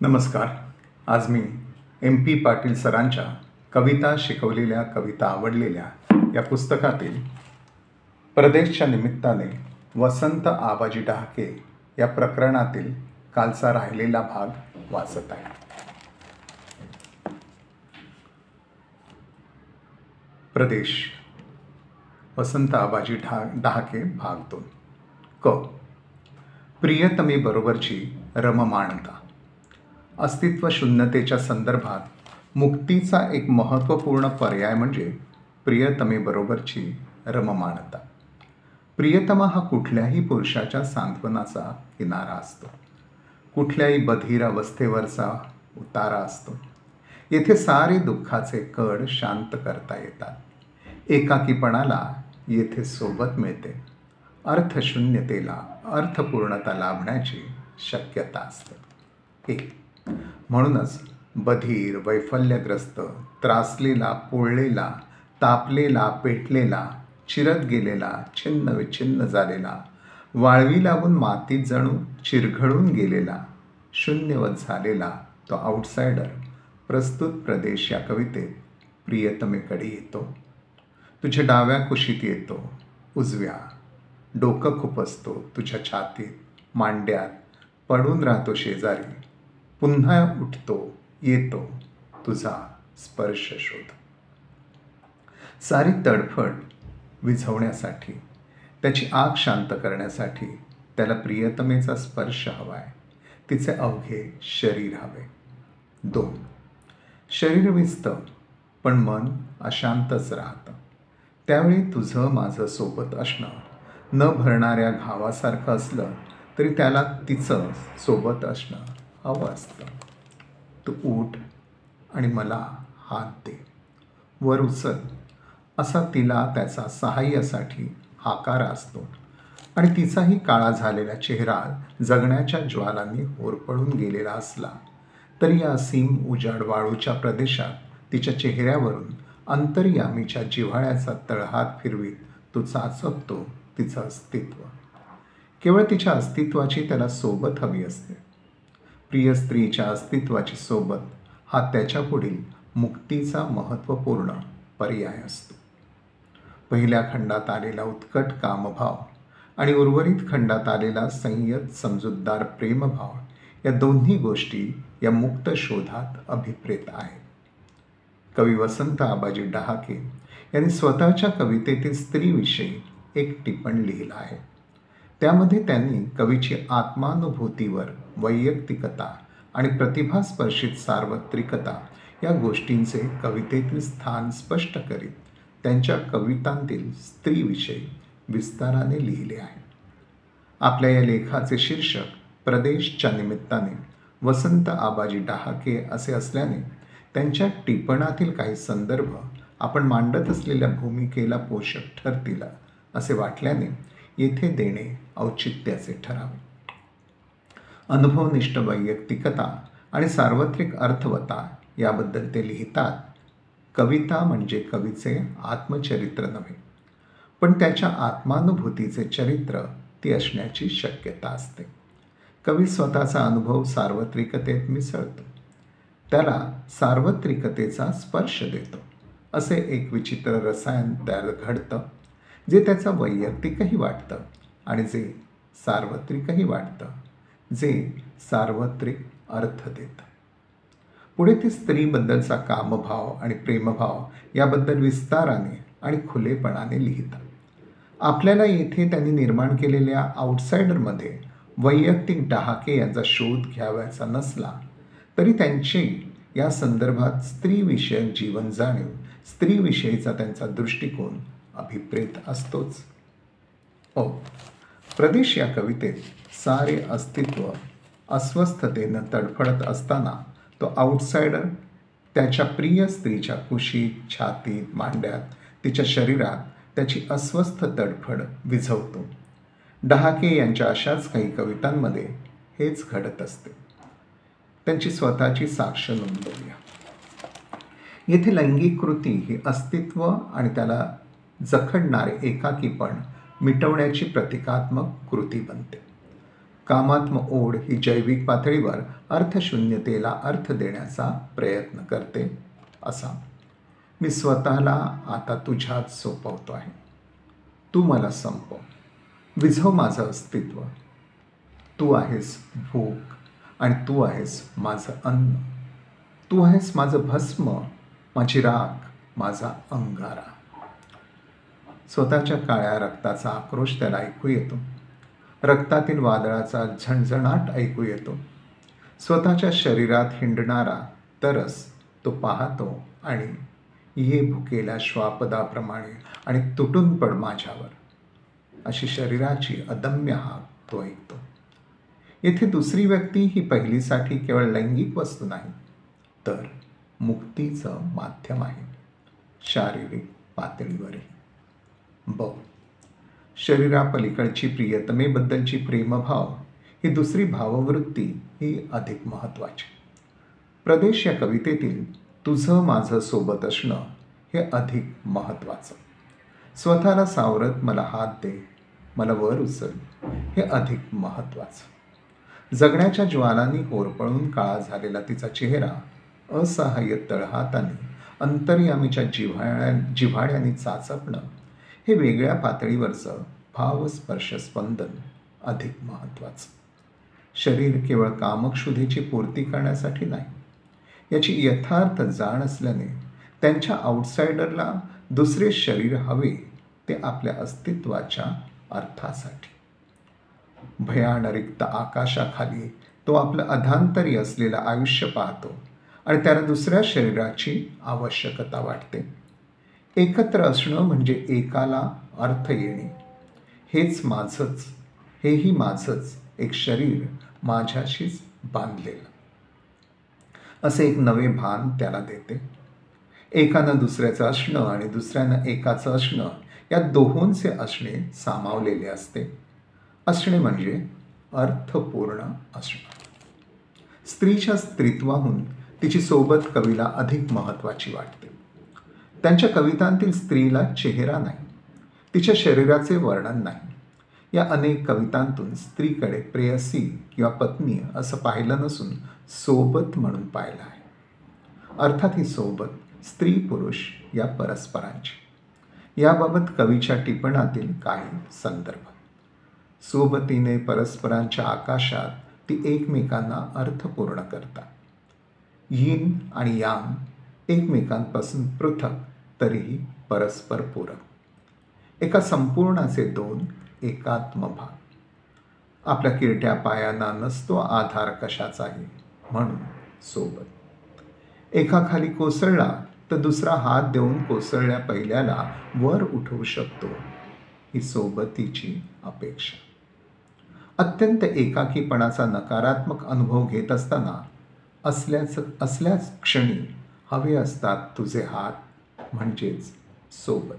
नमस्कार. आज मी MP पाटील सरांच्या कविता शिकवलेल्या कविता आवडलेल्या या पुस्तकातील प्रदेशच्या निमित्ताने वसंत आबाजी डहाके या प्रकरणातील कालचा राहिलेला भाग वाचत आहे. प्रदेश वसंत आबाजी डहाके भाग 2. क. प्रियतमे बरोबरची रममाणता. अस्तित्व शून्यतेच्या संदर्भात मुक्तीचा एक महत्त्वपूर्ण पर्याय म्हणजे प्रियतमे बरोबरची रममाणता. प्रियतमा हा कुठल्याही पुरुषाच्या सांत्वनाचा किनारा असतो, कुठल्याही बधीर अवस्थेवरचा उतारा असतो. येथे सारे दुःखाचे कड शांत करता येतात. एकाकीपणाला येथे सोबत मिळते. अर्थशून्यतेला अर्थपूर्णता लाभण्याची शक्यता असते. म्हणूनच बधीर, वैफल्यग्रस्त, त्रासलेला, पोळलेला, तापलेला, पेटलेला, चिरत गेलेला, छिन्न विच्छिन्न झालेला, वाळवी लागून मातीत जणू चिरघळून गेलेला, शून्यवत झालेला तो आउटसायडर प्रस्तुत प्रदेश या कवितेत प्रियतमेकडे येतो. तुझ्या डाव्या कुशीत येतो, उजव्या डोकं खुपसतो तुझ्या छातीत, मांड्यात पडून राहतो शेजारी, पुन्हा उठतो येतो तुझा स्पर्श शोध. सारी तडफड विझवण्यासाठी, त्याची आग शांत करण्यासाठी त्याला प्रियतमेचा स्पर्श हवाय. तिचे अवघे शरीर हवे. 2. शरीर विझतं पण मन अशांतच राहतं. त्यावेळी तुझं माझं सोबत असणं न भरणाऱ्या घावासारखं असलं तरी त्याला तिचं सोबत असणं हवं असतं. तू उठ आणि मला हात दे, वर उचल असा तिला त्याचा सहाय्यासाठी हाकारा असतो. आणि तिचाही काळा झालेला चेहरा जगण्याच्या ज्वालांनी होरपळून गेलेला असला तरी या असीम उजाड वाळूच्या प्रदेशात तिच्या चेहऱ्यावरून अंतर्यामीच्या जिव्हाळ्याचा तळहात फिरवीत तो चाचपतो तिचं अस्तित्व. केवळ तिच्या अस्तित्वाची त्याला सोबत हवी असते. प्रिय स्त्रीच्या अस्तित्वाची सोबत हा त्याच्यापुढील मुक्तीचा महत्त्वपूर्ण पर्याय असतो. पहिल्या खंडात आलेला उत्कट कामभाव आणि उर्वरित खंडात आलेला संयत समजूतदार प्रेमभाव या दोन्ही गोष्टी या मुक्त शोधात अभिप्रेत आहेत. कवी वसंत आबाजी डहाके यांनी स्वतःच्या कवितेतील स्त्रीविषयी एक टिपण लिहिलं आहे. त्यामध्ये त्यांनी कवीची आत्मानुभूतीवर वैयक्तिकता आणि प्रतिभास्पर्शित सार्वत्रिकता या गोष्टींचे कवितेतील स्थान स्पष्ट करीत त्यांच्या कवितांतील स्त्रीविषयी विस्ताराने लिहिले आहे. आपल्या या लेखाचे शीर्षक प्रदेशच्या निमित्ताने वसंत आबाजी डहाके असे असल्याने त्यांच्या टिपणातील काही संदर्भ आपण मांडत असलेल्या भूमिकेला पोषक ठरतील असे वाटल्याने येथे देणे औचित्याचे ठरावे. अनुभवनिष्ठ वैयक्तिकता आणि सार्वत्रिक अर्थवता याबद्दल ते लिहितात. कविता म्हणजे कवीचे आत्मचरित्र नव्हे, पण त्याच्या आत्मानुभूतीचे चरित्र ती असण्याची शक्यता असते. कवी स्वतःचा अनुभव सार्वत्रिकतेत मिसळतो, त्याला सार्वत्रिकतेचा स्पर्श देतो. असे एक विचित्र रसायन त्याला घडतं जे त्याचं वैयक्तिकही वाटतं आणि जे सार्वत्रिकही वाटतं, जे सार्वत्रिक अर्थ देतं. पुढे ते स्त्रीबद्दलचा कामभाव आणि प्रेमभाव याबद्दल विस्ताराने आणि खुलेपणाने लिहितात. आपल्याला येथे त्यांनी निर्माण केलेल्या आउटसायडरमध्ये वैयक्तिक डहाके यांचा शोध घ्यावयाचा नसला तरी त्यांची या संदर्भात स्त्रीविषयक जीवन जाणीव, स्त्रीविषयीचा त्यांचा दृष्टिकोन अभिप्रेत असतोच. प्रदेश या कवितेत सारे अस्तित्व अस्वस्थतेनं तडफडत असताना तो आउटसायडर त्याच्या प्रिय स्त्रीच्या कुशीत, छातीत, मांड्यात, तिच्या शरीरात त्याची अस्वस्थ तडफड विझवतो. डहाके यांच्या अशाच काही कवितांमध्ये हेच घडत असते. त्यांची स्वतःची साक्ष नोंदवूया. येथे लैंगिक कृती ही अस्तित्व आणि त्याला जखडणारे एकाकीपण मिटवण्याची प्रतिकात्मक कृती बनते. कामात्म ओढ ही जैविक पातळीवर अर्थशून्यतेला अर्थ देण्याचा प्रयत्न करते. असा मी स्वतःला आता तुझ्यात सोपवतो आहे. तू मला संपव, विझव माझं अस्तित्व. तू आहेस भूक आणि तू आहेस माझं अन्न. तू आहेस माझं भस्म, माझी राख, माझा अंगारा. स्वतःच्या काळ्या रक्ताचा आक्रोश त्याला ऐकू येतो. रक्तातील वादळाचा झणझणाट ऐकू येतो. स्वतःच्या शरीरात हिंडणारा तरस तो पाहतो आणि ये भुकेल्या श्वापदाप्रमाणे आणि तुटून पड माझ्यावर, अशी शरीराची अदम्य हाक तो ऐकतो. येथे दुसरी व्यक्ती ही पहिलीसाठी केवळ लैंगिक वस्तू नाही, तर मुक्तीचं माध्यम आहे, शारीरिक पातळीवरही. शरीरापलीकडची प्रियतमेबद्दलची प्रेमभाव ही दुसरी भाववृत्ती ही अधिक महत्त्वाची. प्रदेश या कवितेतील तुझं माझं सोबत असणं हे अधिक महत्त्वाचं. स्वतःला सावरत मला हात दे, मला वर उचल, हे अधिक महत्त्वाचं. जगण्याच्या ज्वालांनी होरपळून काळा झालेला तिचा चेहरा असहाय्य तळहाताने अंतर्यामीच्या जिव्हाळ्याने चाचपणं हे वेगळ्या पातळीवरचं भावस्पर्श स्पंदन अधिक महत्त्वाचं. शरीर केवळ कामक्षुधेची पूर्ती करण्यासाठी नाही, याची यथार्थ जाण असल्याने त्यांच्या आउटसायडरला दुसरे शरीर हवे ते आपल्या अस्तित्वाच्या अर्थासाठी. भयान रिक्त आकाशाखाली तो आपलं अधांतरी असलेलं आयुष्य पाहतो आणि त्याला दुसऱ्या शरीराची आवश्यकता वाटते. एकत्र असणं म्हणजे एकाला अर्थ येणे. हेही माझंच एक शरीर माझ्याशीच बांधलेलं, असे एक नवे भान त्याला देते. एकानं दुसऱ्याचं असणं आणि दुसऱ्यानं एकाचं असणं या दोहोंचे असणे सामावलेले असते. असणे म्हणजे अर्थपूर्ण असणं. स्त्रीच्या स्त्रीत्वाहून तिची सोबत कवीला अधिक महत्त्वाची वाटते. त्यांच्या कवितांतील स्त्रीला चेहरा नाही, तिच्या शरीराचे वर्णन नाही. या अनेक कवितांतून स्त्रीकडे प्रेयसी किंवा पत्नी असं पाहिलं नसून सोबत म्हणून पाहिलं आहे. अर्थात ही सोबत स्त्री पुरुष या परस्परांची. याबाबत कवीच्या टिपणातील काही संदर्भ. सोबतीने परस्परांच्या आकाशात ती एकमेकांना अर्थपूर्ण करतात. यिन आणि यांग एकमेकांपासून पृथक तरीही परस्पर पूरक. एका संपूर्णाचे दोन एकात्म भाग. आपल्या किरट्या पायांना नसतो आधार कशाचाही, म्हणून सोबत. एकाखाली कोसळला तर दुसरा हात देऊन कोसळल्या पहिल्याला वर उठवू शकतो, ही सोबतीची अपेक्षा. अत्यंत एकाकीपणाचा नकारात्मक अनुभव घेत असताना असल्याच क्षणी हवे असतात तुझे हात, म्हणजेच सोबत.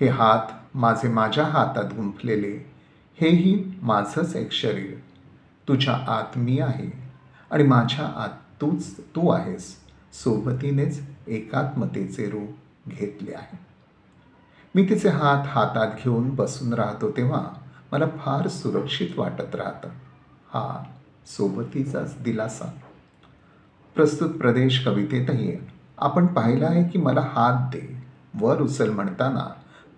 हे हात माझ्या हातात गुंफलेले, हेही माझंच एक शरीर. तुझ्या आत मी आहे आणि माझ्या आत तू आहेस. सोबतीनेच एकात्मतेचे रूप घेतले आहे. मी तिचे हात हातात घेऊन बसून राहतो तेव्हा मला फार सुरक्षित वाटत राहतं. हा सोबतीचाच दिलासा. प्रस्तुत प्रदेश कवितेतही आपण पाहिलं आहे की मला हात दे, वर उचल म्हणताना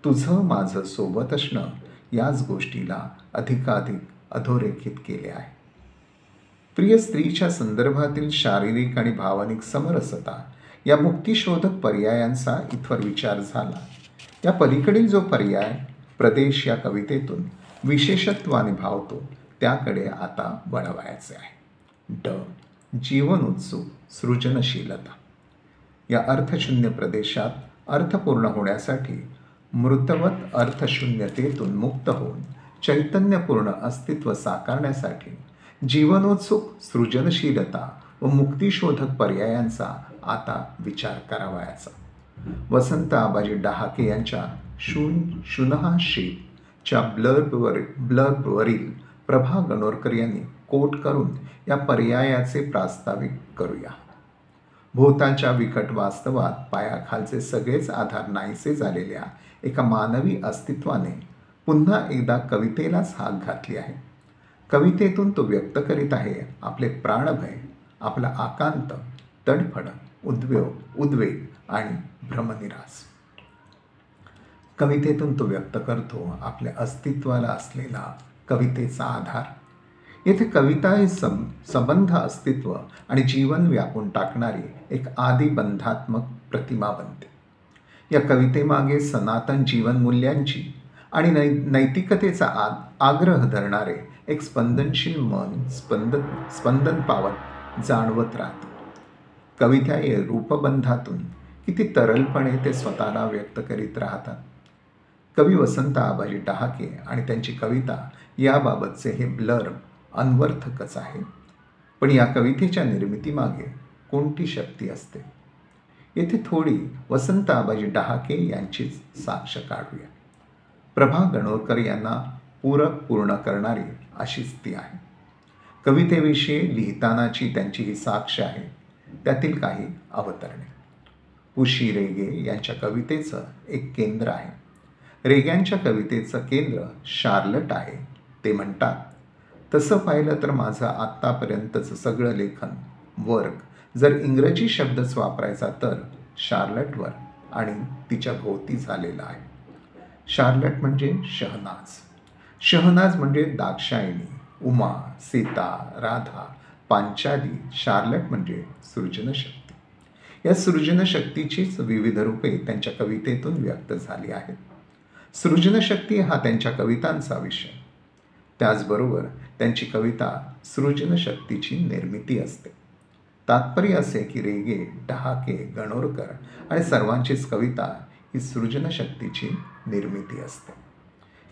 तुझं माझं सोबत असणं याच गोष्टीला अधिकाधिक अधोरेखित केले आहे. प्रिय स्त्रीच्या संदर्भातील शारीरिक आणि भावनिक समरसता या मुक्तिशोधक पर्यायांचा इथवर विचार झाला. या पलीकडील जो पर्याय प्रदेश या कवितेतून विशेषत्वाने भावतो त्याकडे आता वळवायचे आहे. जीवनोत्सुक सृजनशीलता. या अर्थशून्य प्रदेशात अर्थपूर्ण होण्यासाठी मृतवत अर्थशून्यतेतून मुक्त होऊन चैतन्यपूर्ण अस्तित्व साकारण्यासाठी जीवनोत्सुक सृजनशीलता व मुक्तिशोधक पर्यायांचा आता विचार करावयाचा. वसंत आबाजी डहाके यांच्या शुनहा शीतच्या ब्लर्बवरील प्रभा गणोरकर यांनी कोट करून या पर्यायाचे प्रास्ताविक करूया. भोवतालच्या विकट वास्तवात पायाखालचे सगळेच आधार नाहीसे झालेल्या एका मानवी अस्तित्वाने पुन्हा एकदा कवितेलाच हाक घातली आहे. कवितेतून तो व्यक्त करीत आहे आपले प्राणभय, आपला आकांत, तडफड, उद्वेग आणि भ्रमनिरास. कवितेतून तो व्यक्त करतो आपल्या अस्तित्वाला असलेला कवितेचा आधार. येथे कविता हे संबंध, अस्तित्व आणि जीवन व्यापून टाकणारी एक आदिबंधात्मक प्रतिमा बनते. या कवितेमागे सनातन जीवनमूल्यांची आणि नैतिकतेचा आग्रह धरणारे एक स्पंदनशील मन स्पंदन पावत जाणवत राहते. कविता या रूपबंधातून किती तरलपणे ते स्वतःला व्यक्त करीत राहतात. कवी वसंत आबाजी डहाके आणि त्यांची कविता याबाबतचे हे ब्लर्ब अन्वर्थकच आहे. पण या कवितेच्या निर्मितीमागे कोणती शक्ती असते? येथे थोडी वसंत आबाजी डहाके यांचीच साक्ष काढूया. प्रभा गणोरकर यांना पूरक पूर्ण करणारी अशीच ती आहे. कवितेविषयी लिहितानाची त्यांची ही साक्ष आहे. त्यातील काही अवतरणे. उशी रेगे यांच्या कवितेचं एक केंद्र आहे. रेग्यांच्या कवितेचं केंद्र शार्लट आहे. ते म्हणतात, तसं पाहिलं तर माझं आत्तापर्यंतचं सगळं लेखन, वर्क जर इंग्रजी शब्दच वापरायचा तर शार्लटवर आणि तिच्या भोवती झालेला आहे. शार्लट म्हणजे शहनाज. शहनाज म्हणजे दाक्षायणी, उमा, सीता, राधा, पांचाली. शार्लट म्हणजे सृजनशक्ती. या सृजनशक्तीचीच विविध रूपे त्यांच्या कवितेतून व्यक्त झाली आहेत. सृजनशक्ती हा त्यांच्या कवितांचा विषय. त्याचबरोबर त्यांची कविता सृजनशक्तीची निर्मिती असते. तात्पर्य असे की रेगे, डहाके, गणोरकर आणि सर्वांचीच कविता ही सृजनशक्तीची निर्मिती असते.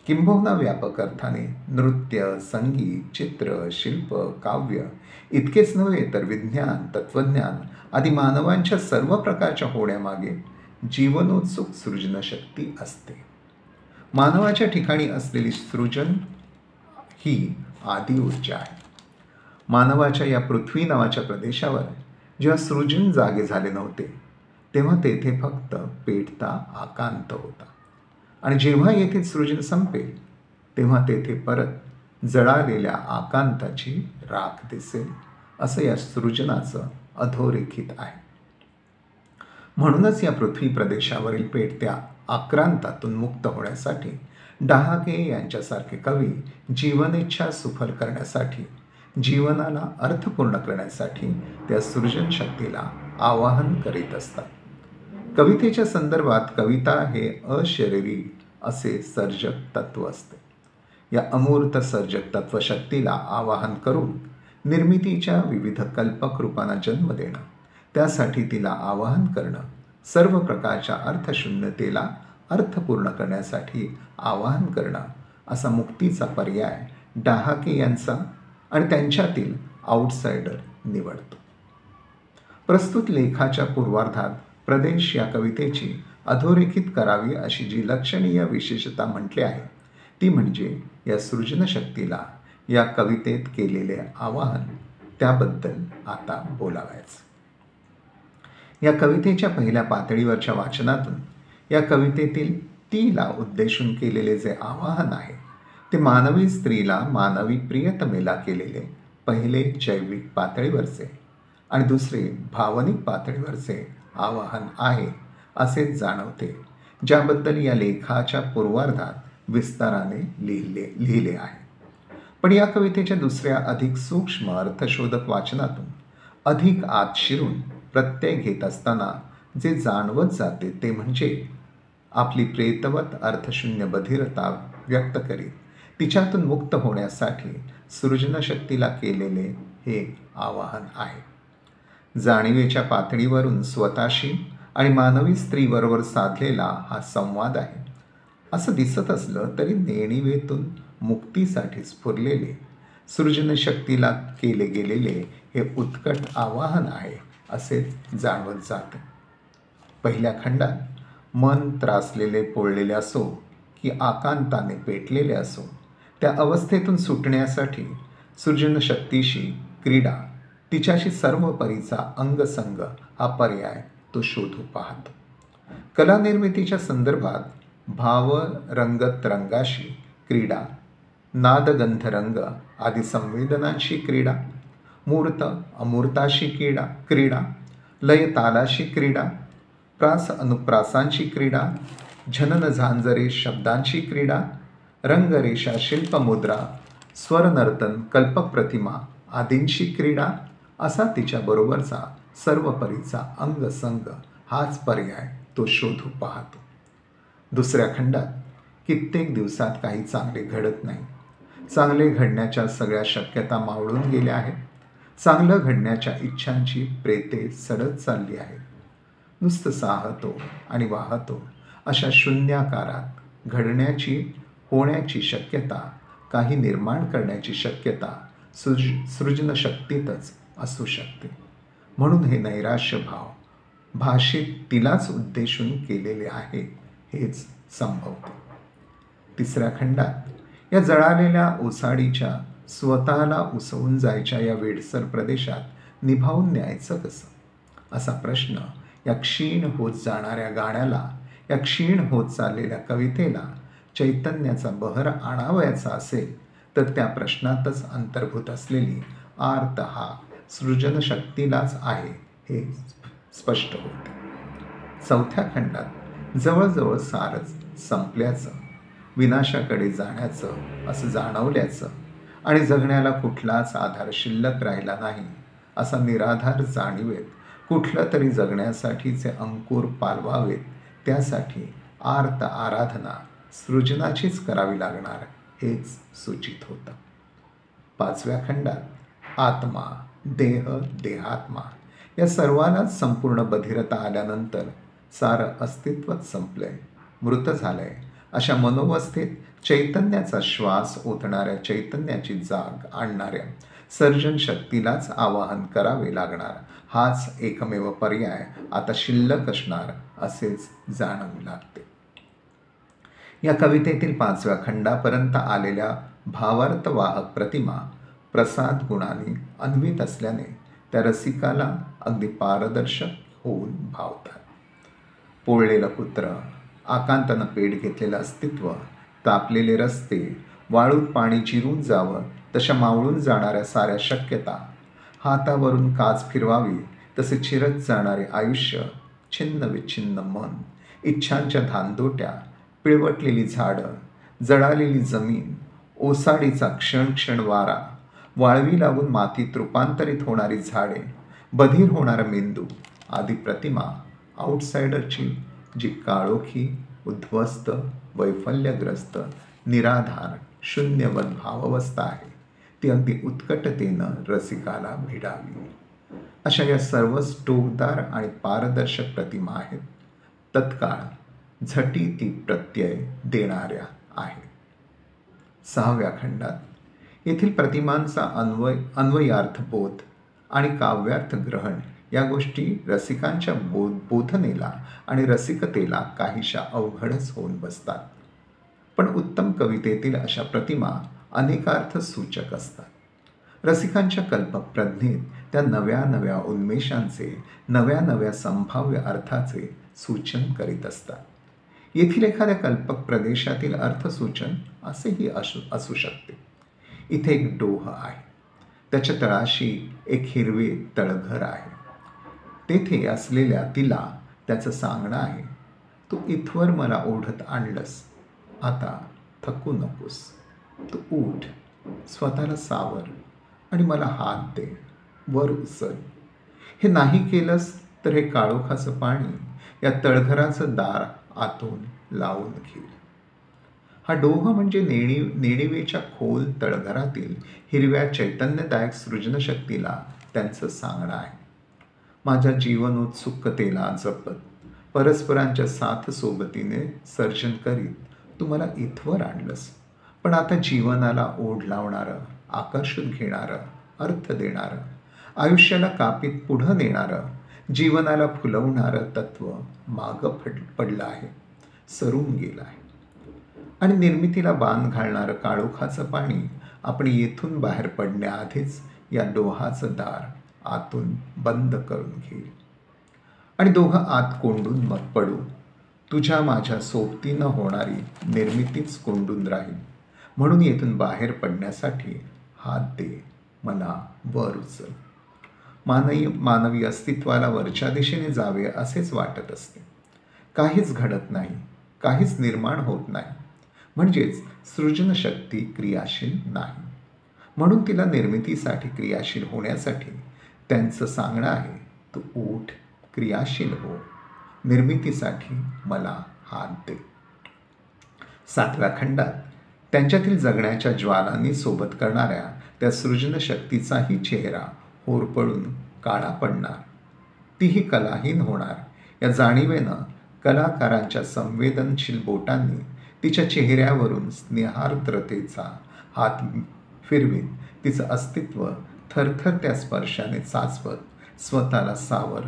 किंबहुना व्यापक अर्थाने नृत्य, संगीत, चित्र, शिल्प, काव्य इतकेच नव्हे तर विज्ञान, तत्त्वज्ञान आदी मानवांच्या सर्व प्रकारच्या होण्यामागे जीवनोत्सुक सृजनशक्ती असते. मानवाच्या ठिकाणी असलेली सृजन ही आदी ऊर्जा आहे. मानवाच्या या पृथ्वी नावाच्या प्रदेशावर जेव्हा सृजन जागे झाले नव्हते तेव्हा तेथे फक्त पेटता आकांत होता. आणि जेव्हा येथे सृजन संपेल तेव्हा तेथे परत जळालेल्या आकांताची राख दिसेल, असं या सृजनाचं अधोरेखित आहे. म्हणूनच या पृथ्वी प्रदेशावरील पेटत्या आक्रांतातून मुक्त होण्यासाठी डहाके यांच्यासारखे कवी जीवनेच्छा सुफल करण्यासाठी, जीवनाला अर्थपूर्ण करण्यासाठी त्या सृजनशक्तीला आवाहन करीत असतात. कवितेच्या संदर्भात कविता हे अशरीरी असे सर्जक तत्व असते. या अमूर्त सर्जक तत्वशक्तीला आवाहन करून निर्मितीच्या विविध कल्पक रूपांना जन्म देणं, त्यासाठी तिला आवाहन करणं, सर्व प्रकारच्या अर्थशून्यतेला अर्थपूर्ण करण्यासाठी आवाहन करणं, असा मुक्तीचा पर्याय डहाके यांचा आणि त्यांच्यातील आउटसाइडर निवडतो. प्रस्तुत लेखाच्या पूर्वार्धात प्रदेश या कवितेची अधोरेखित करावी अशी जी लक्षणीय विशेषता म्हटली आहे ती म्हणजे या सृजनशक्तीला या कवितेत केलेले आवाहन, त्याबद्दल आता बोलावयाचं. या कवितेच्या पहिल्या पातळीवरच्या वाचनातून या कवितेतील तीला उद्देशून केलेले जे आवाहन आहे ते मानवी स्त्रीला मानवी प्रियतमेला केलेले पहिले जैविक पातळीवरचे आणि दुसरे भावनिक पातळीवरचे आवाहन आहे असेच जाणवते, ज्याबद्दल या लेखाच्या पूर्वार्धात विस्ताराने लिहिले आहे. पण या कवितेच्या दुसऱ्या अधिक सूक्ष्म अर्थशोधक वाचनातून अधिक आत शिरून प्रत्यय घेत असताना जे जाणवत जाते ते म्हणजे आपली प्रेतवत अर्थशून्य बधिरता व्यक्त करीत तिच्यातून मुक्त होण्यासाठी सृजनशक्तीला केलेले हे आवाहन आहे. जाणीवेच्या पातळीवरून स्वतःशी आणि मानवी स्त्रीबरोबर साधलेला हा संवाद आहे. असं दिसत असलं तरी नेणिवेतून मुक्तीसाठी स्फुरलेले सृजनशक्तीला केले गेलेले हे उत्कट आवाहन आहे असेच जाणवत जाते. पहिल्या खंडात मन त्रासलेले पोळलेले असो की आकांताने पेटलेले असो, त्या अवस्थेतून सुटण्यासाठी सृजनशक्तीशी क्रीडा, तिच्याशी सर्व परीचा अंगसंग हा पर्याय तो शोधू पाहतो. कलानिर्मितीच्या संदर्भात भाव रंगत रंगाशी क्रीडा नादगंधरंग आदी संवेदनांशी क्रीडा, मूर्त अमूर्ताशी क्रीडा, लय तालाशी क्रीडा, प्रास अनुप्रासांची क्रीडा, झनन झांजरे शब्दांची क्रीडा, रंगरेषा शिल्पमुद्रा, स्वरनर्तन कल्पक प्रतिमा आदींची क्रीडा, असा तिच्याबरोबरचा सर्वपरीचा अंगसंग हाच पर्याय तो शोधू पाहतो. दुसऱ्या खंडात कित्येक दिवसात काही चांगले घडत नाही. चांगले घडण्याच्या सगळ्या शक्यता मावळून गेल्या आहेत. चांगलं घडण्याच्या इच्छांची प्रेते सडत चालली आहेत. नुसतं साहतो आणि वाहतो अशा शून्याकारात घडण्याची, होण्याची शक्यता, काही निर्माण करण्याची शक्यता सृजनशक्तीतच असू शकते. म्हणून हे नैराश्य भाव भाषेत तिलाच उद्देशून केलेले आहे हेच संभवते. तिसऱ्या खंडात या जळालेल्या ओसाडीच्या स्वतःला उसवून जायच्या या वेडसर प्रदेशात निभावून न्यायचं कसं, असा प्रश्न या क्षीण होत जाणाऱ्या गाण्याला, या क्षीण होत चाललेल्या कवितेला चैतन्याचा बहर आणावयाचा असेल तर त्या प्रश्नातच अंतर्भूत असलेली आर्त हाक सृजनशक्तीलाच आहे हे स्पष्ट होते. चौथ्या खंडात जवळजवळ सारच संपल्याचं, विनाशाकडे जाण्याचं असं जाणवल्याचं आणि जगण्याला कुठलाच आधार शिल्लक राहिला नाही असा निराधार जाणीवेत कुठलं तरी जगण्यासाठीचे अंकुर पालवावेत, त्यासाठी आर्त आराधना सृजनाचीच करावी लागणार हेच सूचित होतं. पाचव्या खंडात आत्मा, देह, देहात्मा या सर्वांनाच संपूर्ण बधिरता आल्यानंतर सारं अस्तित्वच संपलंय, मृत झालंय अशा मनोवस्थेत चैतन्याचा श्वास ओतणाऱ्या, चैतन्याची जाग आणणाऱ्या सर्जन शक्तीलाच आवाहन करावे लागणार, हाच एकमेव पर्याय आता शिल्लक असणार असेच जाणवू लागते. या कवितेतील 5व्या खंडापर्यंत आलेल्या भावार्थवाहक प्रतिमा प्रसाद गुणाने अन्वित असल्याने त्या रसिकाला अगदी पारदर्शक होऊन भावतात. पोळलेलं कुत्र, आकांतानं पेट घेतलेलं अस्तित्व, तापलेले रस्ते, वाळूत पाणी चिरून जावं तशा मावळून जाणाऱ्या साऱ्या शक्यता, हातावरून काच फिरवावी तसे चिरत जाणारे आयुष्य, छिन्न विच्छिन्न मन, इच्छांच्या धांदोट्या, पिळवटलेली झाडं, जळालेली जमीन, ओसाडीचा क्षण क्षण वारा, वाळवी लागून मातीत रूपांतरित होणारी झाडे, बधीर होणारा मेंदू आदी प्रतिमा आउटसायडरची जी काळोखी, उद्ध्वस्त, वैफल्यग्रस्त, निराधार, शून्यवत भावावस्था आहे ती अगदी उत्कटतेनं रसिकाला भिडावी. अशा या सर्वच टोकदार आणि पारदर्शक प्रतिमा आहेत, तत्काळ झटीती प्रत्यय देणाऱ्या आहेत. 6व्या खंडात येथील प्रतिमांचा अन्वयार्थबोध आणि काव्यार्थ ग्रहण या गोष्टी रसिकांच्या बोधनेला आणि रसिकतेला काहीशा अवघडच होऊन बसतात. पण उत्तम कवितेतील अशा प्रतिमा अनेकार्थ सूचक असतात. रसिकांच्या कल्पक प्रज्ञेत त्या नव्या नव्या उन्मेषांचे, नव्या नव्या संभाव्य अर्थाचे सूचन करीत असतात. येथील एखाद्या कल्पक प्रदेशातील अर्थसूचन असेही असू शकते. इथे एक डोह आहे, त्याच्या तळाशी एक हिरवे तळघर आहे. तेथे असलेल्या तिला त्याचं सांगणं आहे, तू इथवर मला ओढत आणलंस, आता थकू नकोस, तू उठ, स्वतःला सावर आणि मला हात दे, वर उचल. हे नाही केलंस तर हे काळोखाचं पाणी या तळघराचं दार आतून लावून घेईल. हा डोह म्हणजे नेणिवेच्या खोल तळघरातील हिरव्या चैतन्यदायक सृजनशक्तीला त्यांचं सांगणं आहे. माझ्या जीवनोत्सुकतेला जपत, परस्परांच्या साथ सोबतीने सर्जन करीत तू मला इथवर आणलंस, पण आता जीवनाला ओढ लावणारं, आकर्षून घेणारं, अर्थ देणारं, आयुष्याला कापीत पुढं नेणारं, जीवनाला फुलवणारं तत्व मागं पडलं आहे, सरून गेलं आहे. आणि निर्मितीला बांध घालणारं काळोखाचं पाणी आपण येथून बाहेर पडण्याआधीच या डोहाचं दार आतून बंद करून घेईल. आणि दोघं आत कोंडून मग पडू. तुझ्या माझ्या सोबतीनं होणारी निर्मितीच कोंडून राहील. म्हणून येथून बाहेर पडण्यासाठी हात दे, मला वर उचल. मानवी अस्तित्वाला वरच्या दिशेने जावे असेच वाटत असते. काहीच घडत नाही, काहीच निर्माण होत नाही, म्हणजेच सृजनशक्ती क्रियाशील नाही. म्हणून तिला निर्मितीसाठी क्रियाशील होण्यासाठी त्यांचं सांगणं आहे, तू उठ, क्रियाशील हो, निर्मितीसाठी मला हात दे. 7व्या खंडात त्यांच्यातील जगण्याच्या ज्वालांनी सोबत करणाऱ्या त्या सृजनशक्तीचाही चेहरा होरपळून काळा पडणार, तीही कलाहीन होणार या जाणीवेनं कलाकारांच्या संवेदनशील बोटांनी तिच्या चेहऱ्यावरून स्नेहार्द्रतेचा हात फिरवीत तिचं अस्तित्व थरथर त्या स्पर्शाने चाचवत स्वतःला सावर,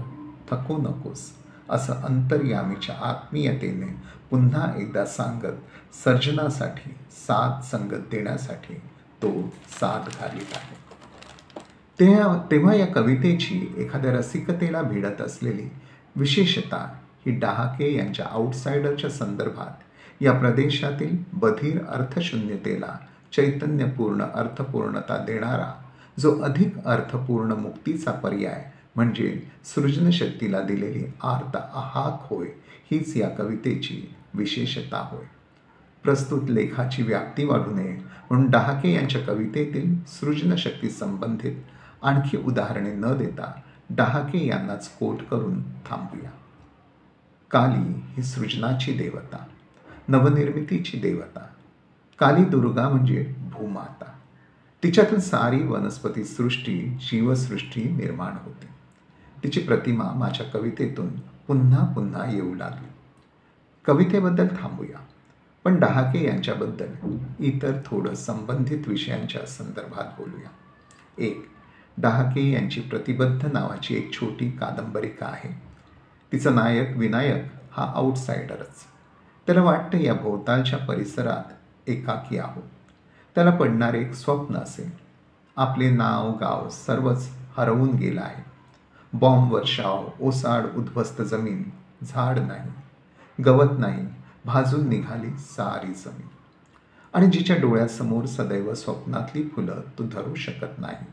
थकू नकोस असं अंतर्यामीच्या आत्मीयतेने पुन्हा एकदा सांगत सर्जनासाठी साथ संगत देण्यासाठी तो साथ घालीत आहे. तेव्हा या कवितेची एखाद्या रसिकतेला भिडत असलेली विशेषता ही डहाके यांच्या आउटसाइडरच्या संदर्भात या प्रदेशातील बधीर अर्थशून्यतेला चैतन्यपूर्ण अर्थपूर्णता देणारा जो अधिक अर्थपूर्ण मुक्तीचा पर्याय म्हणजे सृजनशक्तीला दिलेली आर्त हाक होय, हीच या कवितेची विशेषता होय. प्रस्तुत लेखाची व्याप्ती वाढू नये म्हणून डहाके यांच्या कवितेतील सृजनशक्ती संबंधित आणखी उदाहरणे न देता डहाके यांनाच कोट करून थांबूया. काली ही सृजनाची देवता, नवनिर्मितीची देवता. काली दुर्गा म्हणजे भूमाता. तिच्यातून सारी वनस्पती सृष्टी, जीवसृष्टी निर्माण होते. तिची प्रतिमा माझ्या कवितेतून पुन्हा पुन्हा येऊ लागली. कवितेबद्दल थांबूया, पण डहाके यांच्याबद्दल इतर थोडं संबंधित विषयांच्या संदर्भात बोलूया. 1. डहाके यांची प्रतिबद्ध नावाची एक छोटी कादंबरिका आहे. तिचा नायक विनायक हा आउटसाइडरच. त्याला वाटतं या भोवतालच्या परिसरात एकाकी आहोत. त्याला पडणारे एक स्वप्न असेल. आपले नाव गाव सर्वच हरवून गेलं आहे. बॉम्ब वर्षाव, ओसाड उद्ध्वस्त जमीन, झाड नाही, गवत नाही, भाजून निघाली सारी जमीन. आणि जिच्या डोळ्यासमोर सदैव स्वप्नातली फुलं तो धरू शकत नाही,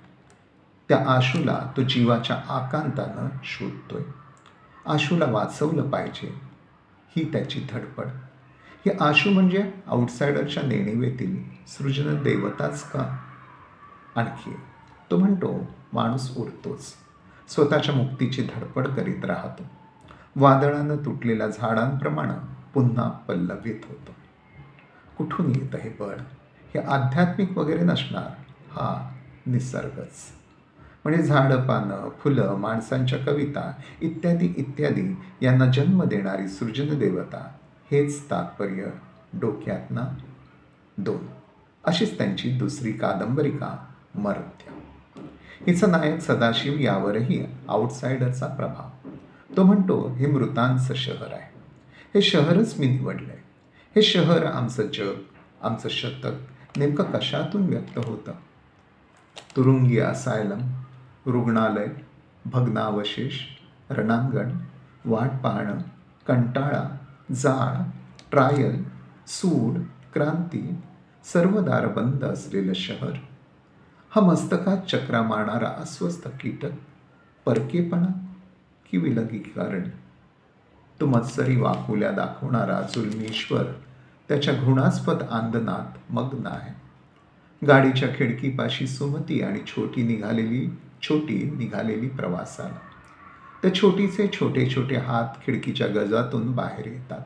त्या आशूला तो जीवाच्या आकांतानं शोधतोय. आशूला वाचवलं पाहिजे ही त्याची धडपड. ही आशू म्हणजे आउटसायडरच्या नेणिवेतील सृजन देवताच का? आणखी तो म्हणतो, माणूस उरतोच, स्वतःच्या मुक्तीची धडपड करीत राहतो. वादळानं तुटलेल्या झाडांप्रमाणे पुन्हा पल्लवित होतो. कुठून येतं हे बळ? हे आध्यात्मिक वगैरे नसणार, हा निसर्गच. म्हणजे झाडं, पानं, फुलं, माणसांच्या कविता इत्यादी इत्यादी यांना जन्म देणारी सृजन देवता, हेच तात्पर्य डोक्यात ना? 2. अशीच त्यांची दुसरी कादंबरिका मर्त्य. हिचा नायक सदाशिव यावरही आउटसाइडरचा प्रभाव. तो म्हणतो, हे मृतांचं शहर आहे. हे शहरच मी निवडलंय. हे शहर, आमचं जग, आमचं शतक नेमकं कशातून व्यक्त होतं? तुरुंगी असायलम, रुग्णालय, भग्नावशेष, रणांगण, वाट पाहणं, कंटाळा, जाळ, ट्रायल, सूड, क्रांती, सर्व दार बंद असलेलं शहर. हा मस्तकात चक्रा मारणारा अस्वस्थ कीटक, परकेपणा की विलगीकरण? तो मत्सरी वाकुल्या दाखवणारा जुलमीश्वर त्याच्या घृणास्पद आंदनात मग्न आहे. गाडीच्या खिडकीपाशी सुमती आणि छोटी निघालेली प्रवासाला. त्या छोटीचे छोटे छोटे हात खिडकीच्या गजातून बाहेर येतात.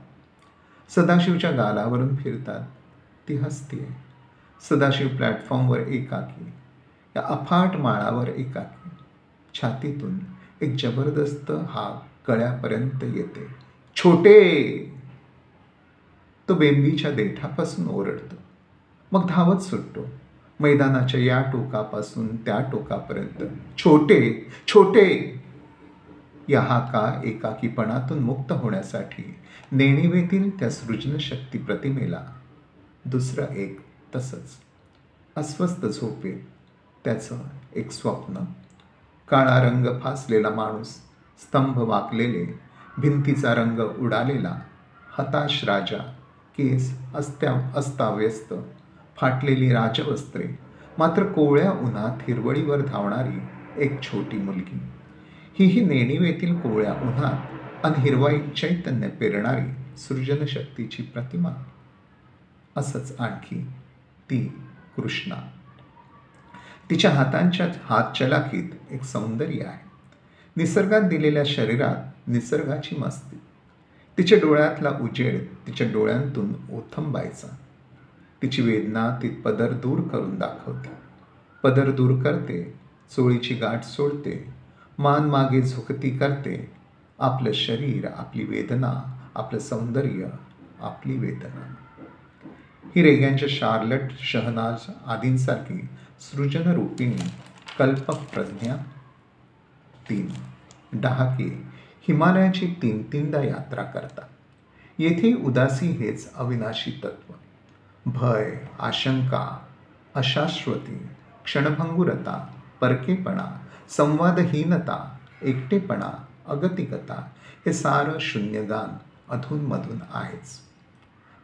सदाशिवच्या गालावरून फिरतात. ती हसतीये. सदाशिव प्लॅटफॉर्मवर एकाकी, या अफाट माळावर एकाकी. छातीतून एक जबरदस्त हाक गळ्यापर्यंत येते, छोटे. तो बेंबीच्या देठापासून ओरडतो, मग धावत सुटतो मैदानाच्या या टोकापासून त्या टोकापर्यंत. छोटे, छोटे. या हाका एकाकीपणातून मुक्त होण्यासाठी नेणिवेतील त्या सृजनशक्ती प्रतिमेला दुसरं एक तसंच अस्वस्थ झोपेत त्याचं एक स्वप्न. काळा रंग फासलेला माणूस, स्तंभ वाकलेले, भिंतीचा रंग उडालेला, हताश राजा, केस अस्ताव्यस्त, फाटलेली राजवस्त्रे, मात्र कोवळ्या उन्हात हिरवळीवर धावणारी एक छोटी मुलगी. ही नेणिवेतील कोवळ्या उन्हात आणि हिरवाईत चैतन्य पेरणारी सृजनशक्तीची प्रतिमा. असंच आणखी ती कृष्णा. तिच्या हातांच्या हातचलाखीत एक सौंदर्य आहे. निसर्गात दिलेल्या शरीरात निसर्गाची मस्ती. तिच्या डोळ्यातला उजेड तिच्या डोळ्यांतून ओथंबायचा. तिची वेदना ती पदर दूर करून दाखवते. पदर दूर करते, चोळीची गाठ सोडते, मान मागे झुकती करते. आपलं शरीर, आपली वेदना, आपलं सौंदर्य, आपली वेदना. ही रेग्यांच्या शार्लट शहनाज आदींसारखी सृजनरूपिणी कल्पक प्रज्ञा. 3. डहाके हिमालयाची 3-3दा यात्रा करतात. येथे उदासी हेच अविनाशी तत्व. भय, आशंका, अशाश्वती, क्षणभंगुरता, परकेपणा, संवादहीनता, एकटेपणा, अगतिकता हे सारं शून्यगान अधूनमधून आहेच.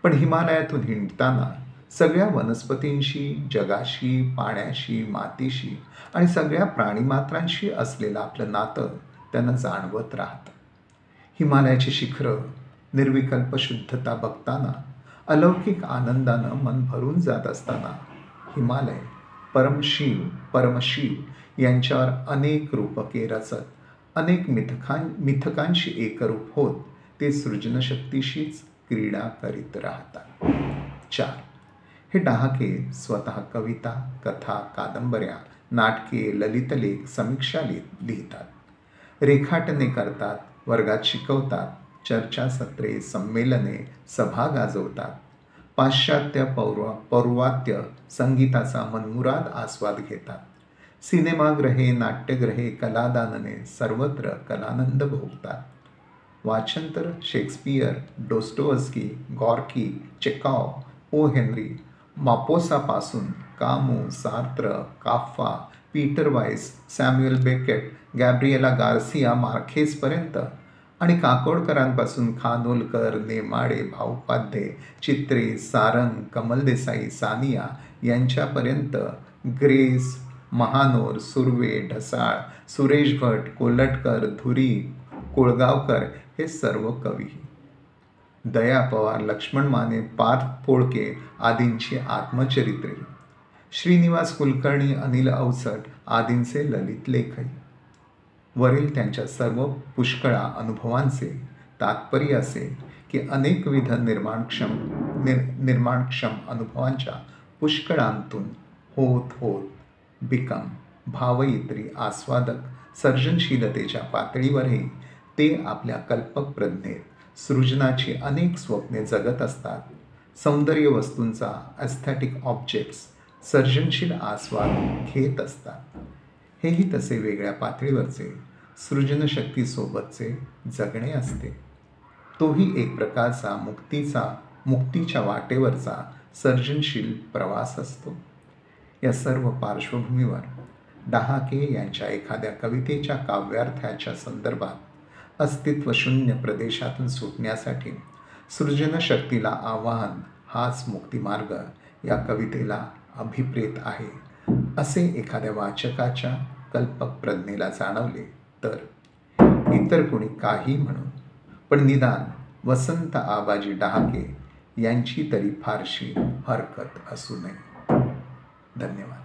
पण हिमालयातून हिंडताना सगळ्या वनस्पतींशी, जगाशी, पाण्याशी, मातीशी आणि सगळ्या प्राणीमात्रांशी असलेलं आपलं नातं त्यांना जाणवत राहतं. हिमालयाची शिखरं, निर्विकल्प शुद्धता बघताना, अलौकिक आनंदानं मन भरून जात असताना हिमालय, परमशिव यांच्यावर अनेक रूपके रचत, अनेक मिथकांशी एकरूप होत ते सृजनशक्तीशीच क्रीडा करीत राहतात. 4. हे डहाके स्वतः कविता, कथा, कादंबऱ्या, नाटके, ललितलेख, समीक्षा लिहितात, रेखाटने करतात, वर्गात शिकवतात, चर्चासत्रे, संमेलने, सभा गाजवतात, पाश्चात्य पौर्वात्य संगीताचा मनमुराद आस्वाद घेतात, सिनेमागृहे, नाट्यगृहे, कलादानने सर्वत्र कलानंद भोगतात. वाचन तर Shakespeare, Dostoevsky, Gorky, Chekhov, O Henry मापोसापासून Camus, Sartre, Kafka, Peter Weiss, Samuel Beckett, Gabriela Garcia मार्केसपर्यंत आणि काकोडकरांपासून खानोलकर, नेमाडे, भाऊपाध्ये, चित्रे, सारंग, कमल देसाई, सानिया यांच्यापर्यंत ग्रेस, महानोर, सुर्वे, ढसाळ, सुरेश भट, कोल्हटकर, धुरी, कोळगावकर हे सर्व कवी. दया पवार, लक्ष्मण माने, पार्थ पोळके आदींची आत्मचरित्रे, श्रीनिवास कुलकर्णी, अनिल अवचट आदींचे ललित लेखही. वरील त्यांच्या सर्व पुष्कळा अनुभवांचे तात्पर्य असे की अनेकविध निर्माणक्षम अनुभवांच्या पुष्कळांतून होत होत बिकम भावयित्री आस्वादक सर्जनशीलतेच्या पातळीवरही ते आपल्या कल्पक प्रज्ञेत सृजनाची अनेक स्वप्ने जगत असतात. सौंदर्य वस्तूंचा एस्थेटिक ऑब्जेक्ट्स सर्जनशील आस्वाद घेत असतात. हेही तसे वेगळ्या पातळीवरचे सृजनशक्तीसोबतचे जगणे असते. तोही एक प्रकारचा मुक्तीच्या वाटेवरचा सर्जनशील प्रवास असतो. या सर्व पार्श्वभूमीवर डहाके यांच्या एखाद्या कवितेच्या काव्यार्थाच्या संदर्भात अस्तित्वशून्य प्रदेशातून सुटण्यासाठी सृजनशक्तीला आव्हान हाच मुक्तिमार्ग या कवितेला अभिप्रेत आहे असे एखाद्या वाचकाच्या कल्पक प्रज्ञेला जाणवले तर इतर कोणी काही म्हणून, पण निदान वसंत आबाजी डहाके यांची तरी फारशी हरकत असू नये. धन्यवाद.